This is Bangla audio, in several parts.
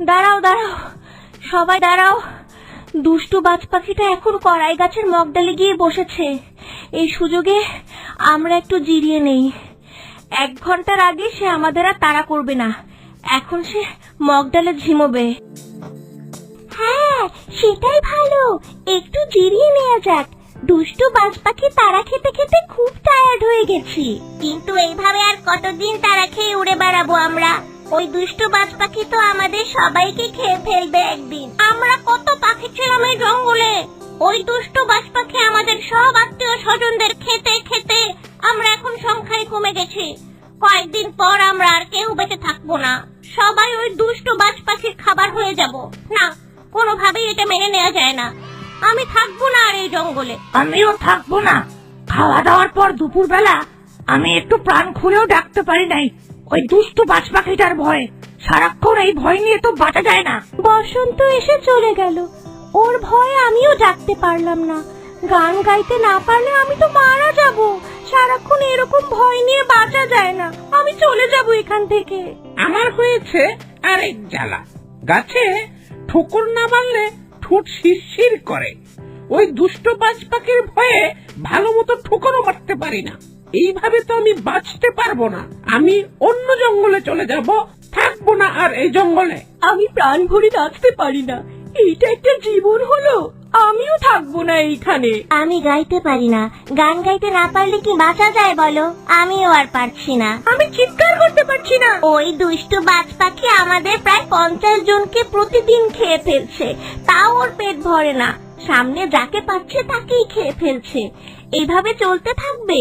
দাঁড়াও দাঁড়াও, সবাই দাঁড়াও। দুষ্টু বাজ পাখিটা এখন কড়াই গাছের মগডালে গিয়ে বসেছে। এই সুযোগে আমরা একটু জিরিয়ে নেই। 1 ঘন্টার আগে সে আমাদের আর তাড়া করবে না। এখন সে মগডালে ঝিমোবে। হ্যাঁ, সেটাই ভালো। একটু জিরিয়ে নেওয়া যাক। দুষ্টু বাজ পাখি তারা খেতে খেতে খুব টায়ার্ড হয়ে গেছি। কিন্তু এইভাবে আর কতদিন তারা খেয়ে উড়ে বেড়াবো আমরা? ওই দুষ্টু বাজ পাখি তো আমাদের সবাইকে খেয়ে ফেলবে একদিন। আমরা কত পাখি ছিলাম এই জঙ্গলে। ওই দুষ্টু বাজ পাখি আমাদের সব আত্মীয় স্বজনদের খেতে খেতে আমরা এখন সংখ্যায় কমে গেছি। কয়েকদিন পর আমরা আর কেউ বেঁচে থাকবো না। সবাই ওই দুষ্টু বাজ পাখির খাবার হয়ে যাব। না, কোনোভাবেই এটা মেনে নেওয়া যায় না। আমি থাকবো না আর এই জঙ্গলে। আমিও থাকবো না। খাওয়া দাওয়ার পর দুপুরবেলা আমি একটু প্রাণ খুলেও ডাকতে পারি নাই ওই দুষ্টু বাজ পাখিটার ভয়ে। সারাক্ষণ এই ভয় নিয়ে তো বাঁচা যায় না। বসন্ত এসে চলে গেল, ওর ভয়ে আমিও ডাকতে পারলাম না। গান গাইতে না পারলে আমি তো মারা যাব। সারাক্ষণ এরকম ভয় নিয়ে বাঁচা যায় না। আমি চলে যাব এখান থেকে। আমার হয়েছে আরেক জ্বালা। গাছে ঠোকর না মারলে ঠোঁট শিরশির করে। ওই দুষ্ট বাজ পাখির ভয়ে ভালো মতো ঠোকরও মারতে পারি না। এইভাবে তো আমি বাঁচতে পারবো না। আমি অন্য জঙ্গলে চলে যাব, থাকবো না আর এই জঙ্গলে। আমি প্রাণ ভরে নাচতে পারি না। এইটা একটা জীবন হলো? আমিও থাকবো না এইখানে। আমি গাইতে পারি না। গান গাইতে না পারলে কি বাঁচা যায় বলো? আমিও আর পারছি না। আমি চিৎকার করতে পারছি না। ওই দুষ্টু বাজ পাখি আমাদের প্রায় 50 জনকে প্রতিদিন খেয়ে ফেলছে। তাও ওর পেট ভরে না। সামনে যাকে পাচ্ছে তাকেই খেয়ে ফেলছে। এভাবে চলতে থাকবে।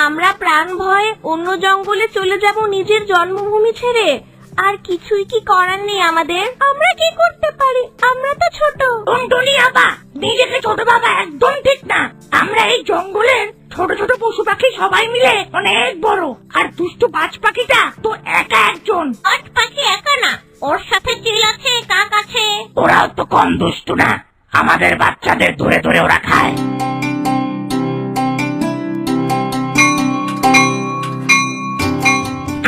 আমরা প্রাণ ভয়ে অন্য জঙ্গলে চলে যাব নিজের জন্মভূমি ছেড়ে। আর কিছুই কি করার নেই আমাদের? আমরা কি করতে পারি? আমরা তো ছোট। টুনটুনি আপা, নিজেকে ছোট বাবা একদম ঠিক না। আমরা এই জঙ্গলের ছোট ছোট পশু পাখি সবাই মিলে অনেক বড়। আর দুষ্টু বাজ পাখিটা তো একা একজন। বাজ পাখি একা না, ওর সাথে চিল আছে, কাক আছে। ওরাও তো কম দুষ্টু না। আমাদের বাচ্চাদের ধরে ধরে ওরা খায়।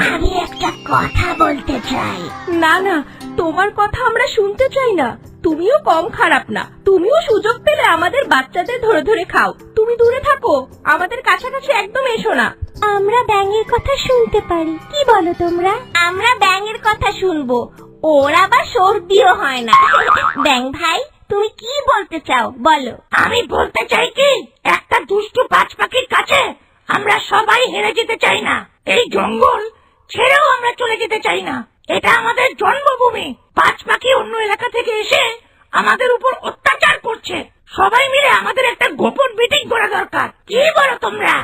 আমি একটা কথা বলতে চাই। না না, তোমার কথা আমরা শুনতে চাই না। তুমিও কম খারাপ না। তুমিও সুযোগ পেলে আমাদের বাচ্চাদের ধরে ধরে খাও। তুমি দূরে থাকো, আমাদের কাছাকাছি একদম এসো না। আমরা ব্যাঙের কথা শুনতে পারি, কি বলো তোমরা? আমরা ব্যাঙের কথা শুনবো। ওর আবার সর্দিও হয় না। ব্যাঙ ভাই, তুমি কি বলতে চাও বলো? আমি বলতে চাই কি, একটা দুষ্টু বাজ পাখির কাছে আমরা সবাই হেরে যেতে চাই না। এই জঙ্গল ছেড়েও আমরা চলে যেতে চাই না। এটা আমাদের জন্মভূমি। বাজ পাখি অন্য এলাকা থেকে এসে আমাদের উপর অত্যাচার করছে। সবাই মিলে আমাদের একটা গোপন মিটিং করা দরকার। কি বলো তোমরা?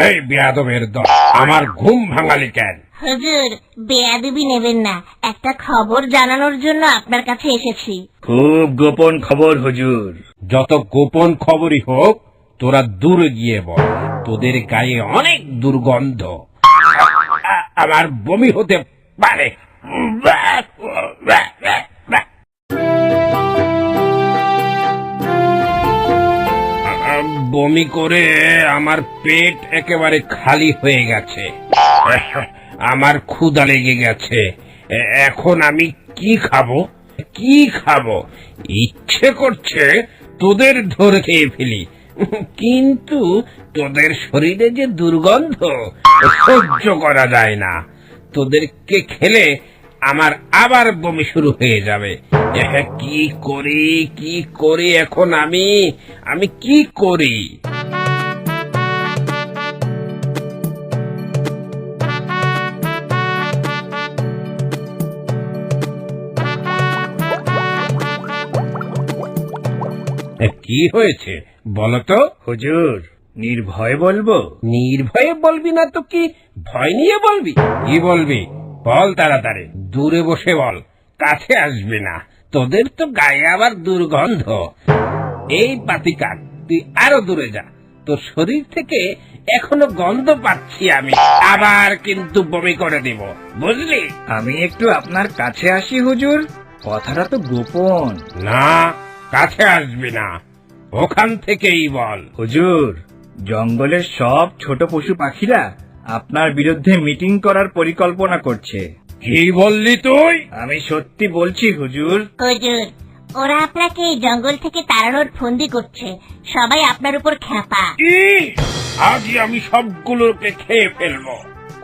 এই বেয়াদবের দল, আমার ঘুম ভাঙালি কেন? হুজুর, বেয়াদবি নেবেন না। একটা খবর জানানোর জন্য আপনার কাছে এসেছি। খুব গোপন খবর হুজুর। যত গোপন খবরই হোক, তোরা দূরে গিয়ে বল। তোদের গায়ে অনেক দুর্গন্ধ। আমার বমি হতে পারে। বমি করে আমার পেট একেবারে খালি হয়ে গেছে। আমার ক্ষুধা লেগে গেছে। এখন আমি কি খাবো? কি খাবো? ইচ্ছে করছে তোদের ধরে খেয়ে ফেলি, কিন্তু তোদের শরীরে যে দুর্গন্ধ সহ্য করা যায় না। তোদেরকে খেলে আমার আবার বমি শুরু হয়ে যাবে। কি করি এখন আমি কি করি? কি হয়েছে বলতো? হুজুর, নির্ভয়ে বলবো? নির্ভয়ে বলবি না তো কি ভয় নিয়ে বলবি? কি বলবি বল তাড়াতাড়ি। দূরে বসে বল, কাছে আসবি না। তোদের তো গায়ে আবার দুর্গন্ধ। এই পাতিকাক, তুই আরো দূরে যা, তোর শরীর থেকে এখনো গন্ধ পাচ্ছি আমি। আবার কিন্তু বমি করে দিব, বুঝলি? আমি একটু আপনার কাছে আসি হুজুর, কথাটা তো গোপন। না, কাছে আসবি না, ওখান থেকেই বল। হুজুর, জঙ্গলের সব ছোট পশু পাখিরা আপনার বিরুদ্ধে মিটিং করার পরিকল্পনা করছে। কি বললি তুই? আমি সত্যি বলছি হুজুর। হুজুর, ওরা আপনাকে এই জঙ্গল থেকে তাড়ানোর ফন্দি করছে। সবাই আপনার উপর খ্যাপা। কি? আজই আমি সবগুলোকে খেয়ে ফেলবো।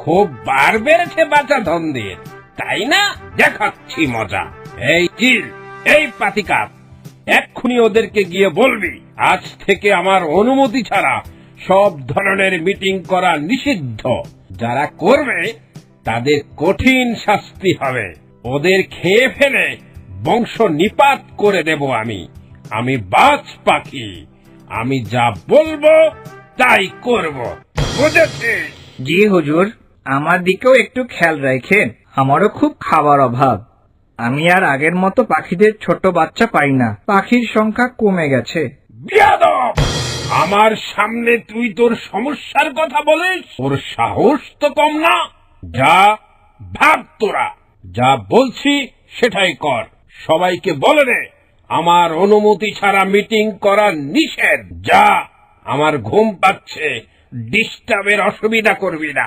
খুব বার বেড়েছে বাঁচা ধন্দের, তাই না? দেখাচ্ছি মজা। এই চিল, এই পাতিকাপ, এক্ষুনি ওদেরকে গিয়ে বলবি আজ থেকে আমার অনুমতি ছাড়া সব ধরনের মিটিং করা নিষিদ্ধ। যারা করবে তাদের কঠিন শাস্তি হবে। ওদের খেয়ে ফেলে বংশ নিপাত করে দেব আমি। আমি বাজ পাখি, আমি যা বলবো তাই করব, বুঝেছিস? জি হুজুর, আমার দিকেও একটু খেয়াল রাখেন, আমারও খুব খাবার অভাব। আমি আর আগের মতো পাখিদের ছোট বাচ্চা পাই না, পাখির সংখ্যা কমে গেছে। বিয়াদব! আমার সামনে তুই তোর সমস্যার কথা বলিস? ওর সাহস তো কম না। যা ভাব, তোরা যা বলছি সেটাই কর। সবাইকে বলে দে আমার অনুমতি ছাড়া মিটিং করা নিষেধ। যা, আমার ঘুম পাচ্ছে, ডিস্টার্বের অসুবিধা করবি না।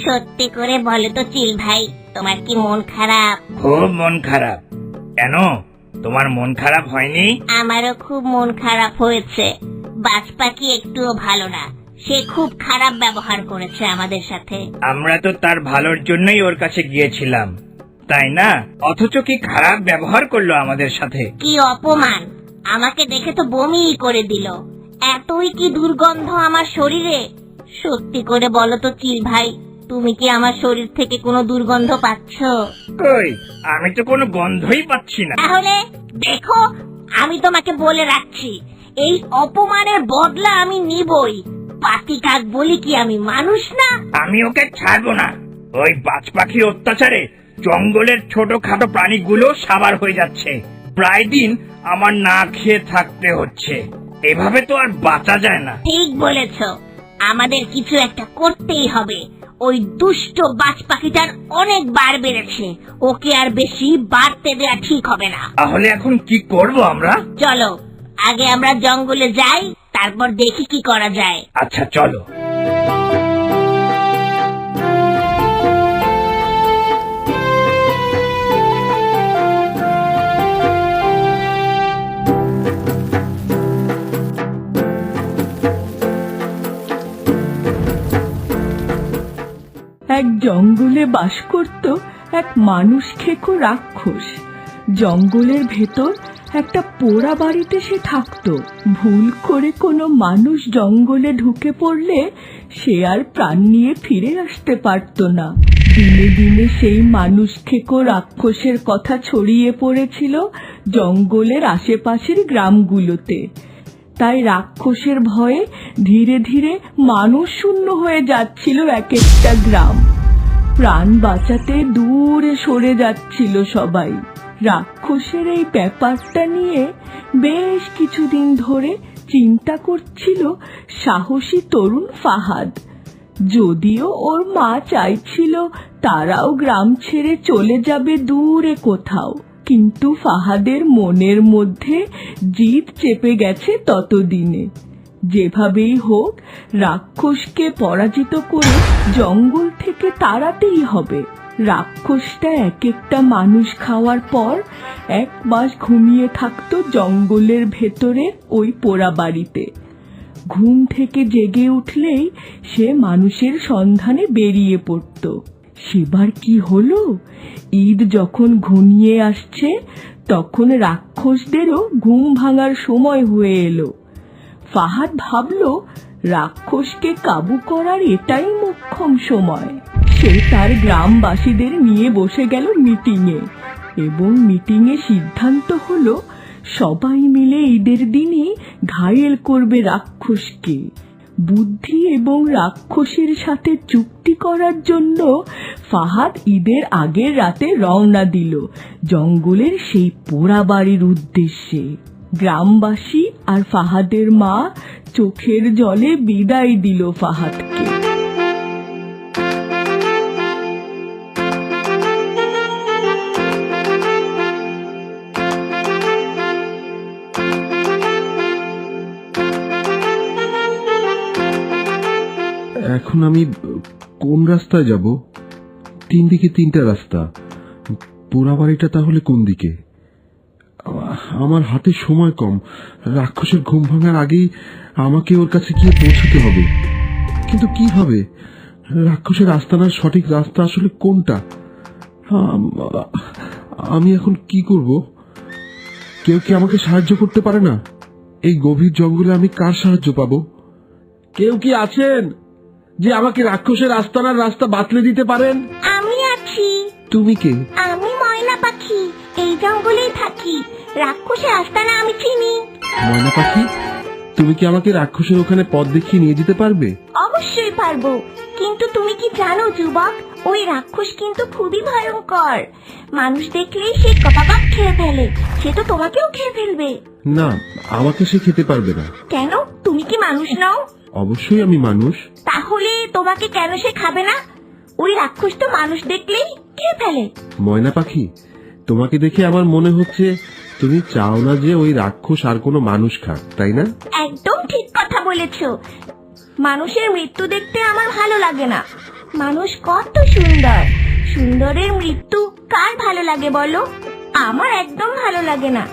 সত্যি করে বলো তো চিল ভাই, তোমার কি মন খারাপ? খুব মন খারাপ। কেন, তোমার মন খারাপ হয়নি? আমারও খুব মন খারাপ হয়েছে। বাজ পাখি একটুও ভালো না, সে খুব খারাপ ব্যবহার করেছে আমাদের সাথে। আমরা তো তার ভালোর জন্যই ওর কাছে গিয়েছিলাম, তাই না? অথচ কি খারাপ ব্যবহার করলো আমাদের সাথে। কি অপমান! আমাকে দেখে তো বমিই করে দিল। এতই কি দুর্গন্ধ আমার শরীরে? সত্যি করে বলো তো চিল ভাই, তুমি কি আমার শরীর থেকে কোনো দুর্গন্ধ পাচ্ছ? কই, আমি তো কোনো গন্ধই পাচ্ছি না। তাহলে দেখো, আমি তোমাকে বলে রাখছি, এই অপমানের বদলা আমি নিবই। পাতিকাক বলি কি আমি মানুষ না? আমি ওকে ছাড়বো না। ওই বাজ পাখির অত্যাচারে জঙ্গলের ছোটখাটো প্রাণীগুলো সাবার হয়ে যাচ্ছে। প্রায় দিন আমার না খেয়ে থাকতে হচ্ছে। এভাবে তো আর বাঁচা যায় না। ঠিক বলেছ, আমাদের কিছু একটা করতেই হবে। ওই দুষ্ট বাজ পাখিটার অনেক বার বেড়েছে, ওকে আর বেশি বাড়তে দেয়া ঠিক হবে না। তাহলে এখন কি করব আমরা? চলো আগে আমরা জঙ্গলে যাই, তারপর দেখি কি করা যায়। আচ্ছা চলো। এক জঙ্গলে বাস করত এক মানুষ খেকো রাক্ষস। জঙ্গলের ভেতর একটা পোড়া বাড়িতে সে থাকতো। ভুল করে কোনো মানুষ জঙ্গলে ঢুকে পড়লে সে আর প্রাণ নিয়ে ফিরে আসতে পারত না। দিনে দিনে সেই মানুষ খেকো রাক্ষসের কথা ছড়িয়ে পড়েছিল জঙ্গলের আশেপাশের গ্রামগুলোতে। তাই রাক্ষসের ভয়ে ধীরে ধীরে মানুষ শূন্য হয়ে যাচ্ছিল এক একটা গ্রাম। প্রাণ বাঁচাতে দূরে সরে যাচ্ছিল সবাই। রাক্ষসের এই ব্যাপারটা নিয়ে বেশ কিছুদিন ধরে চিন্তা করছিল সাহসী তরুণ ফাহাদ। যদিও ওর মা চাইছিল তারাও গ্রাম ছেড়ে চলে যাবে দূরে কোথাও, কিন্তু ফাহাদের মনের মধ্যে জিদ চেপে গেছে ততদিনে। যেভাবেই হোক রাক্ষসকে পরাজিত করে জঙ্গল থেকে তাড়াতেই হবে। রাক্ষসটা এক একটা মানুষ খাওয়ার পর 1 মাস ঘুমিয়ে থাকতো জঙ্গলের ভেতরে ওই পোড়া বাড়িতে। ঘুম থেকে জেগে উঠলেই সে মানুষের সন্ধানে বেরিয়ে পড়ত। সেবার কি হলো, ঈদ যখন ঘনিয়ে আসছে তখন রাক্ষসদেরও ঘুম ভাঙার সময় হয়ে এলো। ফাহাদ ভাবল রাক্ষসকে কাবু করার এটাই মোক্ষম সময়। সে তার গ্রামবাসীদের নিয়ে বসে গেল মিটিংয়ে, এবং মিটিংয়ে সিদ্ধান্ত হলো সবাই মিলে ঈদের দিনই ঘায়েল করবে রাক্ষসকে। বুদ্ধি এবং রাক্ষসের সাথে চুক্তি করার জন্য ফাহাদ ঈদের আগের রাতে রওনা দিল জঙ্গলের সেই পোড়া বাড়ির উদ্দেশ্যে। গ্রামবাসী আর ফাহাদের মা চোখের জলে বিদায় দিল ফাহাদকে। এখন আমি কোন রাস্তায় যাব? 3 দিকে 3টা রাস্তা। পোড়া বাড়িটা তাহলে কোন দিকে? আমার হাতে সময় কম। রাক্ষসের ঘুম ভাঙার আগেই আমাকে ওর কাছে গিয়ে পৌঁছতে হবে। কিন্তু কিভাবে? রাক্ষসের আস্তানার সঠিক রাস্তা আসলে কোনটা? আমি এখন কি করব? কেউ কি আমাকে সাহায্য করতে পারে না? এই গভীর জঙ্গলে আমি কার সাহায্য পাবো? কেউ কি আছেন যে আমাকে রাক্ষসের আস্তানার রাস্তা বাতলে দিতে পারেন? আমি আছি। তুমি কে? আমি ময়না পাখি, এই জঙ্গলেই থাকি। রাক্ষসের আস্তানা আমি চিনি। ময়না পাখি, তুমি কি আমাকে রাক্ষসের ওখানে পথ দেখিয়ে নিয়ে যেতে পারবে? অবশ্যই পারবো, কিন্তু তুমি কি জানো যুবক, ওই রাক্ষস কিন্তু খুবই ভয়ঙ্কর। মানুষ দেখলেই সে কপাকাপ খেয়ে ফেলে। সে তো তোমাকেও খেয়ে ফেলবে। না, আমাকে সে খেতে পারবে না। কেন? তুমি কি মানুষ নও? অবশ্যই আমি মানুষ। তাহলে তোমাকে কেন সে খাবে না? ওই রাক্ষস তো মানুষ দেখলেই খেয়ে ফেলে। ময়না পাখি, তোমাকে দেখে আমার মনে হচ্ছে তুমি চাও না যে ওই রাক্ষস আর কোনো মানুষ খাক, তাই না? একদম ঠিক কথা বলেছো। মানুষের মৃত্যু দেখতে আমার ভালো লাগে না। মানুষ কত সুন্দর, সুন্দরের মৃত্যু কার ভালো লাগে বলো? আমার একদম ভালো লাগে না।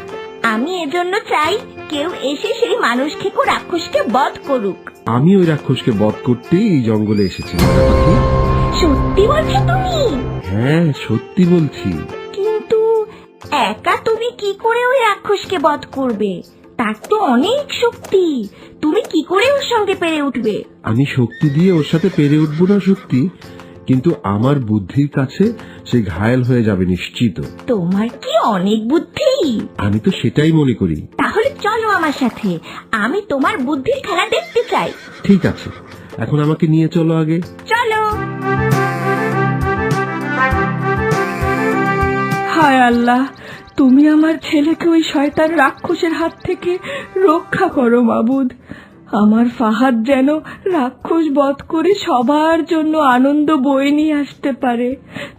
আমি এজন্য চাই কেউ এসে সেই মানুষ খেকো রাক্ষসকে বধ করুক। আমি ওই রাক্ষসকে বধ করতেই এই জঙ্গলে এসেছি। ময়না পাখি, সত্যি বলছো তুমি? হ্যাঁ, সত্যি বলছি। কিন্তু একা তুমি কি করে ওই রাক্ষসকে বধ করবে? তার তো অনেক শক্তি। তুমি কি করে ওর সঙ্গে পেরে উঠবে? আমি শক্তি দিয়ে ওর সাথে পেরে উঠবো না সত্যি, কিন্তু আমার বুদ্ধির কাছে সে ঘায়েল হয়ে যাবে নিশ্চিত। তোমার কি অনেক বুদ্ধি? আমি তো সেটাই মনে করি। তাহলে চলো আমার সাথে, আমি তোমার বুদ্ধির খেলা দেখতে চাই। ঠিক আছে, এখন আমাকে নিয়ে চলো আগে। চলো। হায় আল্লাহ, তুমি আমার ছেলেকে ওই শয়তান রাক্ষসের হাত থেকে রক্ষা করো মাবুদ। আমার ফাহাদ যেন রাক্ষস বধ করে সবার জন্য আনন্দ বয়ে নিয়ে আসতে পারে।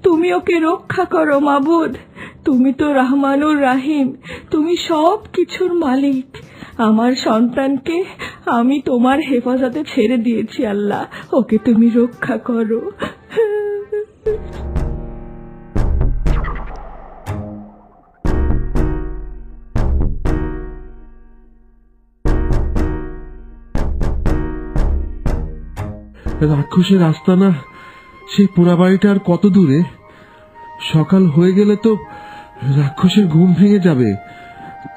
তুমি ওকে রক্ষা করো মাবুদ। তুমি তো রহমানুর রাহিম, তুমি সব কিছুর মালিক। আমার সন্তানকে আমি তোমার হেফাজতে ছেড়ে দিয়েছি আল্লাহ, ওকে তুমি রক্ষা করো। রাক্ষসের আস্তানা সেই পোড়া বাড়িটা আর কত দূরে? সকাল হয়ে গেলে তো রাক্ষসের ঘুম ভেঙে যাবে।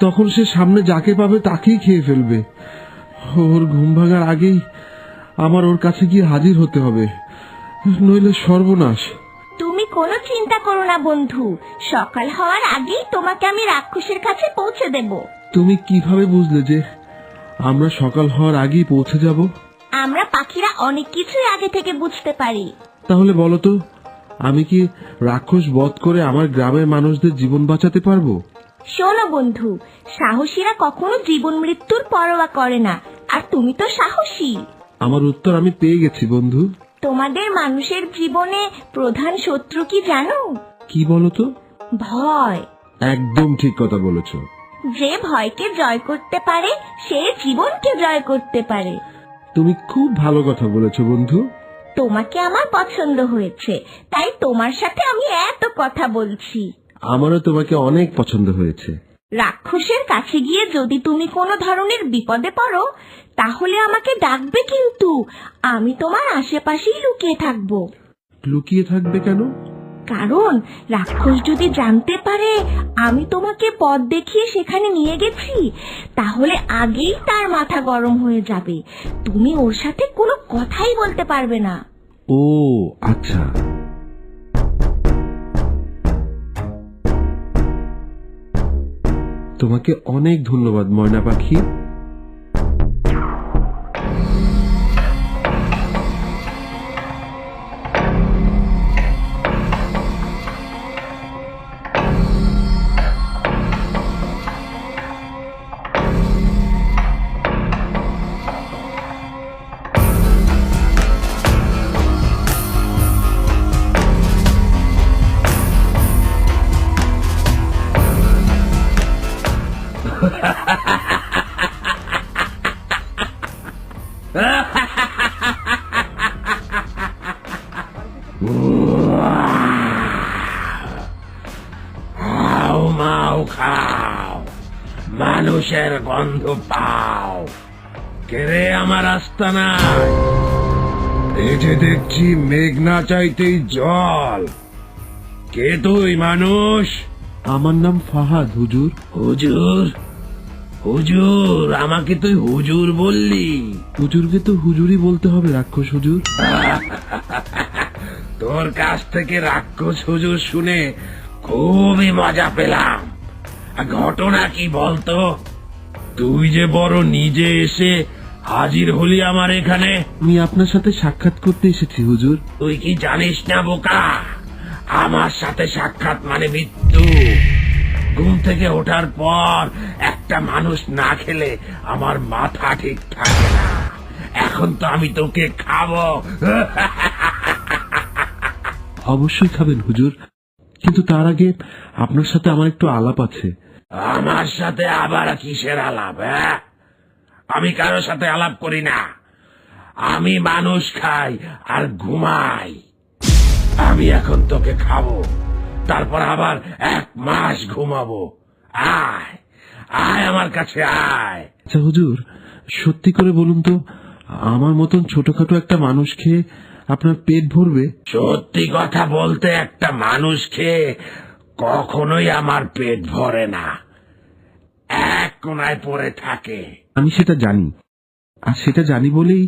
তখন সে সামনে যাকে পাবে তাকেই খেয়ে ফেলবে। ওর ঘুম ভাঙার আগেই আমার ওর কাছে গিয়ে হাজির হতে হবে, নইলে সর্বনাশ। তুমি কোনো চিন্তা করো না বন্ধু, সকাল হওয়ার আগেই তোমাকে আমি রাক্ষসের কাছে পৌঁছে দেব। তুমি কিভাবে বুঝলে যে আমরা সকাল হওয়ার আগেই পৌঁছে যাব? আমরা পাখিরা অনেক কিছুই আগে থেকে বুঝতে পারি। তাহলে বলো তো, আমি কি রাক্ষস বধ করে আমার গ্রামের মানুষদের জীবন বাঁচাতে পারবো? শোনো বন্ধু, সাহসীরা কখনো জীবন মৃত্যুর পরোয়া করে না, আর তুমি তো সাহসী। আমার উত্তর আমি পেয়ে গেছি বন্ধু। তোমাদের মানুষের জীবনে প্রধান শত্রু কি জানো? কি বলো তো? ভয়। একদম ঠিক কথা বলেছ। যে ভয়কে জয় করতে পারে সে জীবনকে জয় করতে পারে। তুমি খুব ভালো কথা বলেছো বন্ধু। তোমাকে আমার পছন্দ হয়েছে, তাই তোমার সাথে আমি এত কথা বলছি। আমারও তোমাকে অনেক পছন্দ হয়েছে। রাক্ষসের কাছে গিয়ে যদি তুমি কোনো ধরনের বিপদে পড়ো তাহলে আমাকে ডাকবে, কিন্তু আমি তোমার আশেপাশেই লুকিয়ে থাকবো। লুকিয়ে থাকবে কেন? কারণ রাক্ষস যদি জানতে পারে আমি তোমাকে পথ দেখিয়ে সেখানে নিয়ে গেছি, তাহলে আগেই তার মাথা গরম হয়ে যাবে। তুমি ওর সাথে কোনো কথাই বলতে পারবে না। ও আচ্ছা, তোমাকে অনেক ধন্যবাদ ময়না পাখি। খাও, মানুষের গন্ধ পাও। কেরে আমার রাস্তা নাই, এই যে দেখছি মেঘনা চাইতেই জল। কে তুই মানুষ? আমার নাম ফাহাদ হুজুর। হুজুর, হুজুর, আমাকে তুই হুজুর বললি? হুজুরকে তো হুজুরই বলতে হবে রাক্ষস হুজুর। তোর কাছ থেকে রাক্ষস হুজুর শুনে খুবই মজা পেলাম। ঘটনা কি বলতো? তুই যে বড় নিজে এসে হাজির হলি আমার এখানে। আমি আপনার সাথে সাক্ষাৎ করতে এসেছি হুজুর। তুই কি জানিস না বোকা, আমার সাথে সাক্ষাৎ মানে মৃত্যু। ঘুম থেকে ওঠার পর একটা মানুষ না খেলে আমার মাথা ঠিক থাকে না। এখন তো আমি তোকে খাবো। অবশ্যই খাবেন হুজুর, কিন্তু তার আগে আপনার সাথে আমার একটু আলাপ আছে। আমার সাথে আবার কিসের আলাপ? হ্যাঁ, আমি কারোর সাথে আলাপ করি না। আমি মানুষ খাই আর ঘুমাই। আমি এখন তোকে খাবো, তারপর আবার 1 মাস ঘুমাবো। আয় আয় আমার কাছে আয়। আচ্ছা হুজুর, সত্যি করে বলুন তো, আমার মতন ছোটখাটো একটা মানুষ খেয়ে আপনার পেট ভরবে? সত্যি কথা বলতে, একটা মানুষ খেয়ে কখনোই আমার পেট ভরে না, এক কোনায় পড়ে থাকে। আমি সেটা জানি, আর সেটা জানি বলেই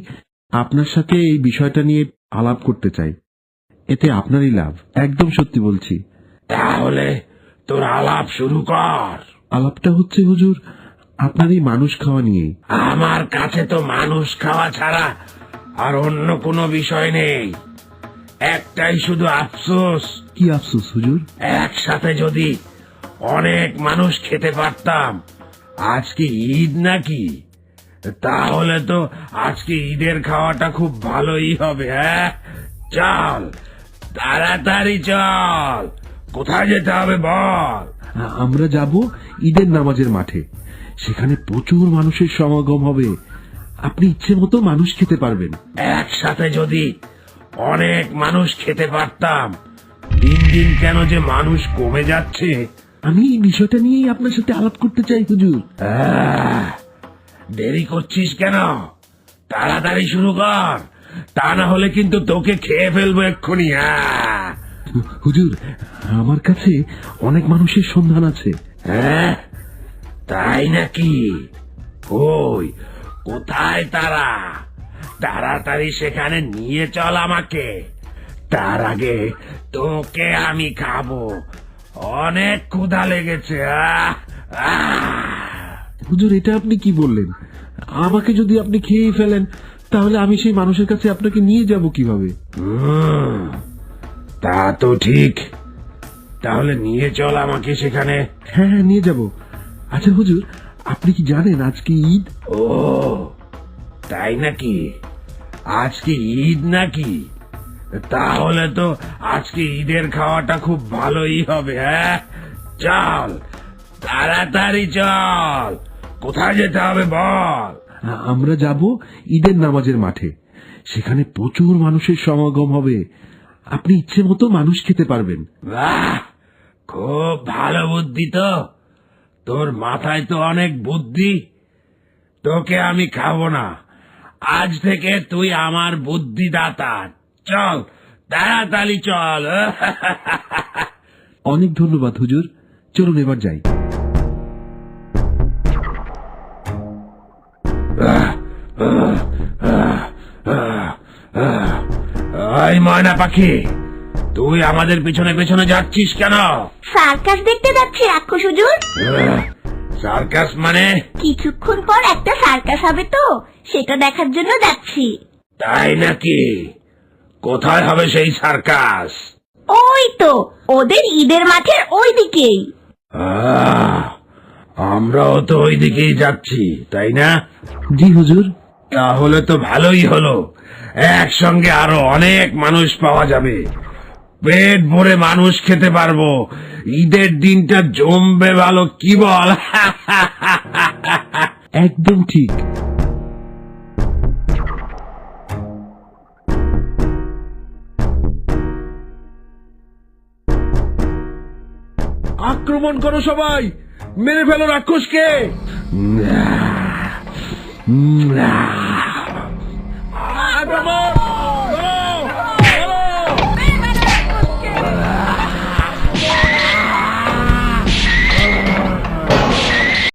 আপনার সাথে এই বিষয়টা নিয়ে আলাপ করতে চাই। এতে আপনারই লাভ, একদম সত্যি বলছি। তাহলে তোর আলাপ শুরু কর। আলাপটা হচ্ছে হুজুর আপনার এই মানুষ খাওয়া নিয়েই। আমার কাছে তো মানুষ খাওয়া ছাড়া আর অন্য কোনো বিষয় নেই। একটাই শুধু আফসোস, কি আফসোস হুজুর? একসাথে যদি অনেক মানুষ খেতে পারতাম। আজকে ঈদ নাকি, তাহলে তো আজকে ঈদের খাওয়াটা খুব ভালোই হবে। হ্যাঁ, চল তাড়াতাড়ি চল, কোথায় যেতে হবে বল? আমরা যাব ঈদের নামাজের মাঠে, সেখানে প্রচুর মানুষের সমাগম হবে। আপনি ইচ্ছে মতো মানুষ খেতে পারবেন। একসাথে যদি অনেক মানুষ খেতে পারতাম। দিন দিন কেন যে মানুষ কমে যাচ্ছে। আমি এই বিষয়টা নিয়েই আপনার সাথে আলাপ করতে চাই হুজুর। দেরি করছিস কেন? তাড়াতাড়ি শুরু কর, তা না হলে কিন্তু তোকে খেয়ে ফেলবো এক্ষুনি। হুজুর, আমার কাছে অনেক মানুষের সন্ধান আছে। হ্যাঁ, তাই নাকি? কই, কোথায় তারা? তাড়াতাড়ি সেখানে নিয়ে চল আমাকে। তার আগে তোকে আমি খাবো, অনেক ক্ষুধা লেগেছে। হুজুর, এটা আপনি কি বললেন? আমাকে যদি আপনি খেয়ে ফেলেন, তাহলে আমি সেই মানুষের কাছে আপনাকে নিয়ে যাব কিভাবে? তা তো ঠিক, তাহলে নিয়ে চল আমাকে সেখানে। হ্যাঁ হ্যাঁ, নিয়ে যাব। আচ্ছা হুজুর, আপনি কি জানেন আজকে ঈদ? ও তাই নাকি? আজকে ঈদ নাকি? তাহলে তো আজকে ঈদের খাওয়াটা খুব ভালোই হবে। হ্যাঁ, চল তাড়াতাড়ি চল, কোথায় যেতে হবে বল? আমরা যাব ঈদের নামাজের মাঠে, সেখানে প্রচুর মানুষের সমাগম হবে। আপনি ইচ্ছে মতো মানুষ খেতে পারবেন। বাহ, খুব ভালো বুদ্ধি তো। তোর মাথায় তো অনেক বুদ্ধি। তোকে আমি খাবো না, আজ থেকে তুই আমার বুদ্ধিদাতা। চল তাড়াতাড়ি চল। অনেক ধন্যবাদ হুজুর, চলুন এবার যাই। ওই ময়না পাখি, তুই আমাদের পিছনে পিছনে যাচ্ছিস কেন? সার্কাস দেখতে যাচ্ছি রাক্ষস হুজুর। সার্কাস মানে? কিছুক্ষণ পর একটা সার্কাস হবে তো, সেটা দেখার জন্য যাচ্ছি। তাই নাকি? কোথায় হবে সেই সার্কাস? ওই তো ওদের ঈদের মাঠের ওই দিকেই। আমরাও তো ওই দিকেই যাচ্ছি, তাই না? জি হুজুর। তাহলে তো ভালোই হলো, একসঙ্গে আরো অনেক মানুষ পাওয়া যাবে। পেট ভরে মানুষ খেতে পারবো। ঈদের দিনটা জমবে ভালো, কি বল? একদম ঠিক। আক্রমণ করো সবাই, মেরে ফেলো রাক্ষসকে।